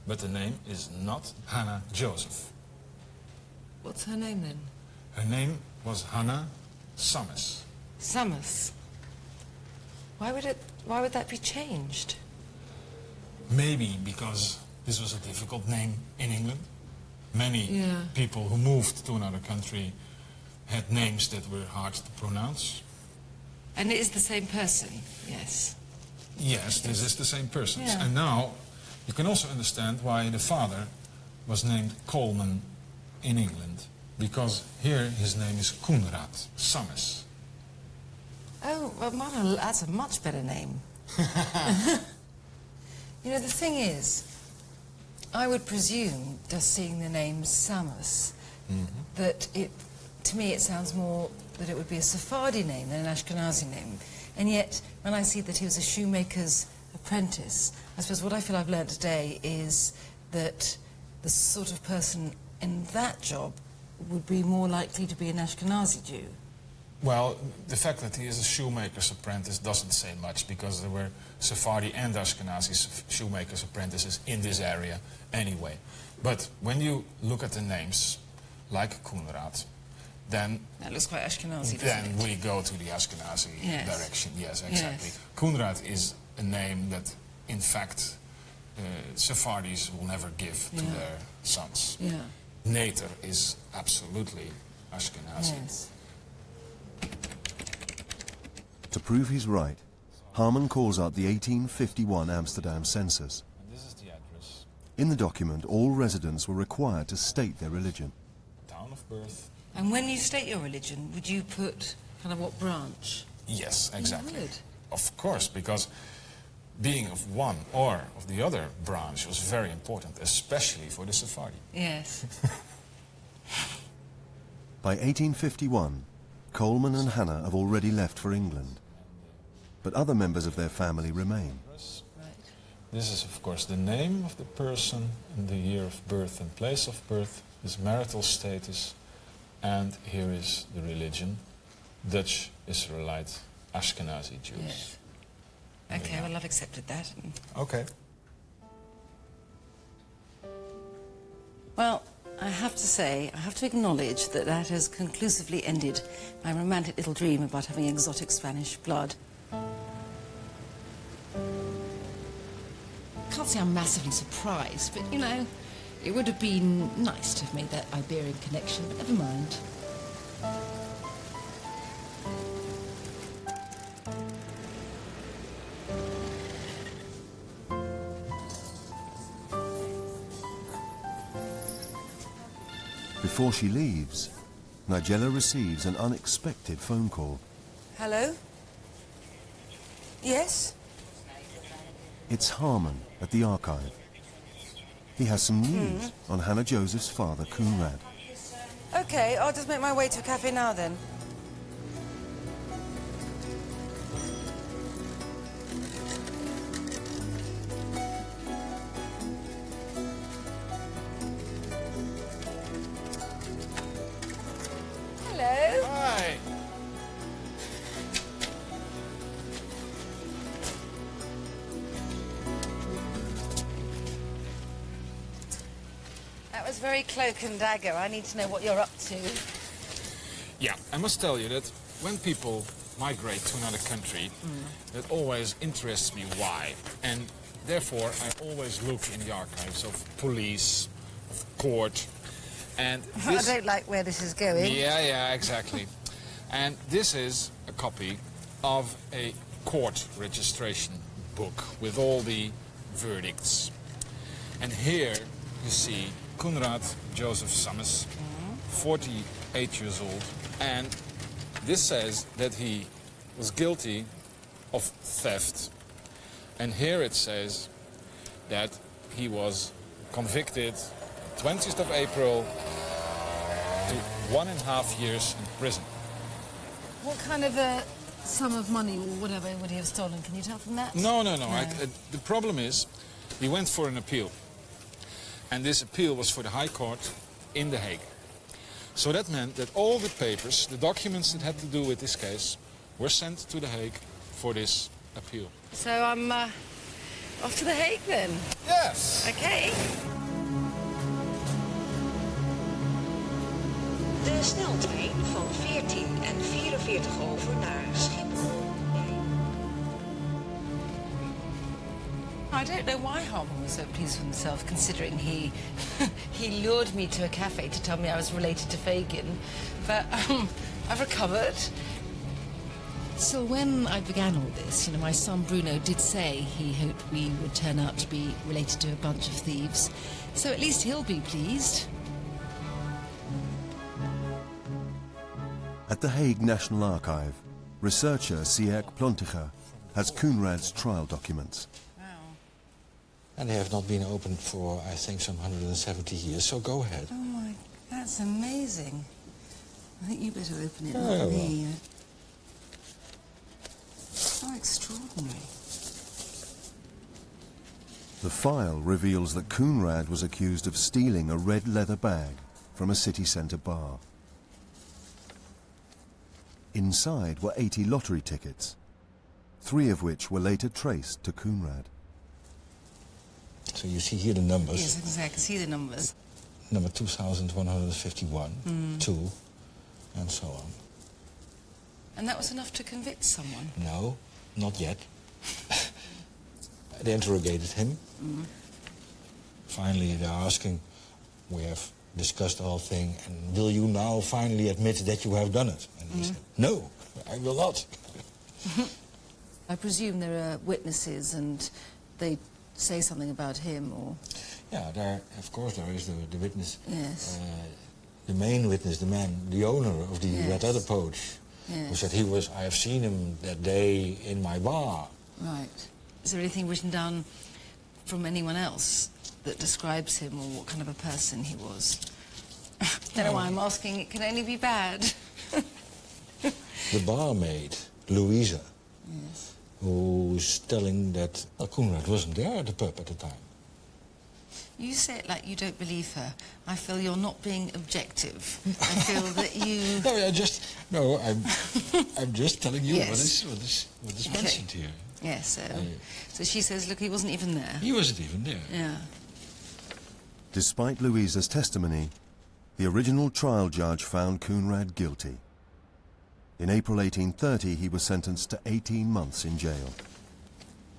P: but the name is not Hannah Joseph.
C: What's her name then?
P: Her name was Hannah Summers.
C: Summers? Why would that be changed?
P: Maybe because this was a difficult name in England. Many people who moved to another country had names that were hard to pronounce.
C: And it is the same person, yes.
P: Yes, this is the same person.
C: Yeah.
P: And now you can also understand why the father was named Coleman in England. Because here his name is Conrad Summers.
C: Oh, well, that's a much better name. You know, the thing is, I would presume, just seeing the name Summers, that to me it sounds more that it would be a Sephardi name than an Ashkenazi name. And yet, when I see that he was a shoemaker's apprentice, I suppose what I feel I've learned today is that the sort of person in that job would be more likely to be an Ashkenazi Jew.
P: Well, the fact that he is a shoemaker's apprentice doesn't say much, because there were Sephardi and Ashkenazi shoemaker's apprentices in this area anyway. But when you look at the names, like Conrad, then...
C: That looks quite Ashkenazi,
P: then we go to the Ashkenazi direction. Yes, exactly.
C: Yes.
P: Conrad is a name that, in fact, Sephardis will never give to their sons.
C: Yeah.
P: Nater is absolutely Ashkenazi.
C: Yes.
D: To prove he's right, Harman calls up the 1851 Amsterdam census.
P: And this is the address.
D: In the document, all residents were required to state their religion.
P: Town of birth.
C: And when you state your religion, would you put kind of what branch?
P: Yes, exactly.
C: You would?
P: Of course, because being of one or of the other branch was very important, especially for the Sephardi.
C: Yes.
D: By 1851, Coleman and Hannah have already left for England, but other members of their family remain.
P: This is, of course, the name of the person and the year of birth and place of birth, his marital status, and here is the religion, Dutch, Israelite, Ashkenazi Jews.
C: Yes. Okay, well, I've accepted that.
P: Okay.
C: Well, I have to say, I have to acknowledge that that has conclusively ended my romantic little dream about having exotic Spanish blood. Can't say I'm massively surprised, but, you know, it would have been nice to have made that Iberian connection, but never mind.
D: Before she leaves, Nigella receives an unexpected phone call.
A: Hello? Yes?
D: It's Harmon at the archive. He has some news on Hannah Joseph's father, Coonrad.
A: Okay, I'll just make my way to a cafe now then. Hello.
P: Hi.
A: That was very cloak and dagger. I need to know what you're up to.
P: Yeah, I must tell you that when people migrate to another country, that always interests me why. And therefore, I always look in the archives of police, of court, and this...
A: I don't like where this is going.
P: Yeah, exactly. And this is a copy of a court registration book with all the verdicts. And here you see Coenraad Joseph Summers, 48 years old, and this says that he was guilty of theft. And here it says that he was convicted 20th of April to 1.5 years in prison.
C: What kind of a sum of money or whatever would he have stolen? Can you tell from that?
P: No. The problem is, he went for an appeal. And this appeal was for the High Court in The Hague. So that meant that all the papers, the documents that had to do with this case, were sent to The Hague for this appeal.
A: So I'm off to The Hague then?
P: Yes!
A: Okay.
Q: De sneltrein van 14 en 44 over naar Schiphol.
C: I don't know why Harmon was so pleased with himself, considering he lured me to a cafe to tell me I was related to Fagin. But I've recovered. So when I began all this, you know, my son Bruno did say he hoped we would turn out to be related to a bunch of thieves. So at least he'll be pleased.
D: At the Hague National Archive, researcher Sierk Plontiger has Coenraad's trial documents.
R: And they have not been opened for, I think, some 170 years, so go ahead.
C: Oh my, that's amazing. I think you better open it,
R: Oh,
C: not me. How extraordinary.
D: The file reveals that Coenraad was accused of stealing a red leather bag from a city centre bar. Inside were 80 lottery tickets, 3 of which were later traced to Coenraad.
R: So you see here the numbers.
C: Yes, exactly. I can see the numbers.
R: Number 2151, 2, and so on.
C: And that was enough to convict someone?
R: No, not yet. They interrogated him. Finally, they're asking, we have discussed the whole thing, and will you now finally admit that you have done it? And he said, no, I will not.
C: I presume there are witnesses and they say something about him, or...
R: Yeah, there, of course, there is the witness.
C: Yes.
R: The main witness, the man, the owner of the red leather pouch, who said I have seen him that day in my bar.
C: Right. Is there anything written down from anyone else that describes him or what kind of a person he was? Don't know why I'm asking. It can only be bad.
R: The barmaid, Louisa,
C: Yes.
R: who's telling that Koenraad wasn't there at the pub at the time.
C: You say it like you don't believe her. I feel you're not being objective. I feel that you...
R: I'm just telling you
C: Yes.
R: what is
C: Okay.
R: mentioned here.
C: Yes, so she says, look, he wasn't even there.
R: He wasn't even there.
C: Yeah.
D: Despite Louisa's testimony, the original trial judge found Koenraad guilty. In April 1830, he was sentenced to 18 months in jail.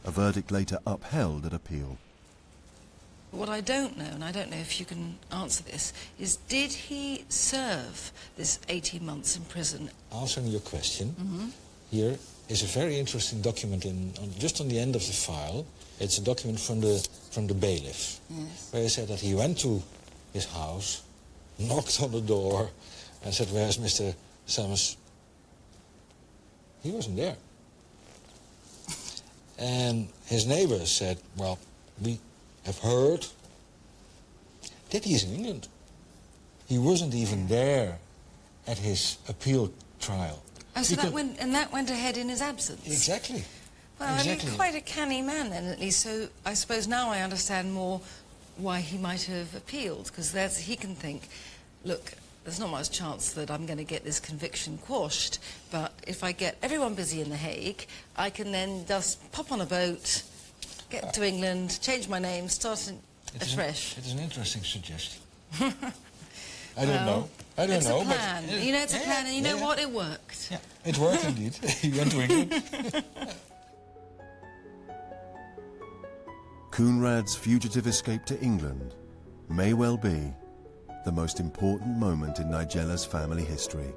D: A verdict later upheld at appeal.
C: What I don't know, and I don't know if you can answer this, is did he serve this 18 months in prison?
R: Answering your question,
C: Mm-hmm.
R: here is a very interesting document just on the end of the file. It's a document from the bailiff,
C: Yes.
R: where he said that he went to his house, knocked on the door, and said, "Where's Mr. Summers?" He wasn't there. And his neighbors said, "Well, we have heard that he's in England. He wasn't even there at his appeal trial."
C: Oh, so that went ahead in his absence?
R: Exactly.
C: Well,
R: exactly.
C: I mean, quite a canny man then, at least. So I suppose now I understand more why he might have appealed, because he can think, look, there's not much chance that I'm going to get this conviction quashed, but if I get everyone busy in The Hague, I can then just pop on a boat, get to England, change my name, start afresh.
R: It is an interesting suggestion. I don't know. I don't
C: it's
R: know.
C: It's a plan.
R: But,
C: you know, it's a plan, and you know what? It worked.
R: Yeah, it worked indeed. He went to England.
D: Koenraad's fugitive escape to England may well be the most important moment in Nigella's family history.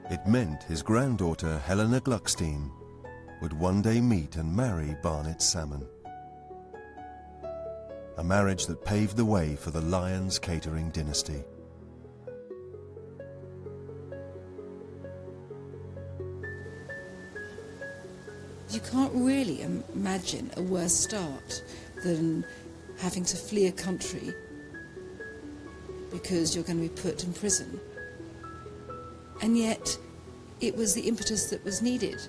D: It meant his granddaughter Helena Gluckstein would one day meet and marry Barnet Salmon. A marriage that paved the way for the Lyons catering dynasty.
A: You can't really imagine a worse start than having to flee a country because you're going to be put in prison. And yet, it was the impetus that was needed.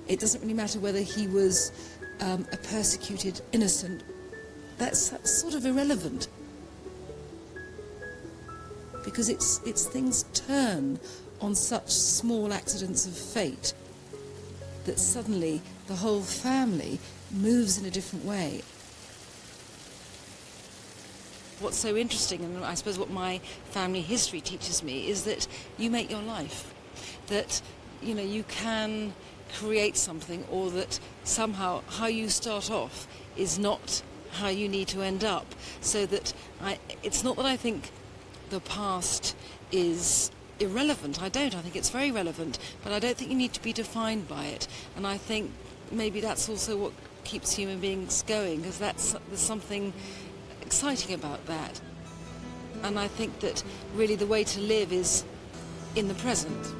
A: It doesn't really matter whether he was a persecuted innocent. That's sort of irrelevant. Because it's things turn on such small accidents of fate that suddenly the whole family moves in a different way. What's so interesting, and I suppose what my family history teaches me, is that you make your life. That, you know, you can create something, or that somehow how you start off is not how you need to end up. So that it's not that I think the past is irrelevant. I don't. I think it's very relevant, but I don't think you need to be defined by it. And I think maybe that's also what keeps human beings going, because there's something exciting about that. And I think that really the way to live is in the present.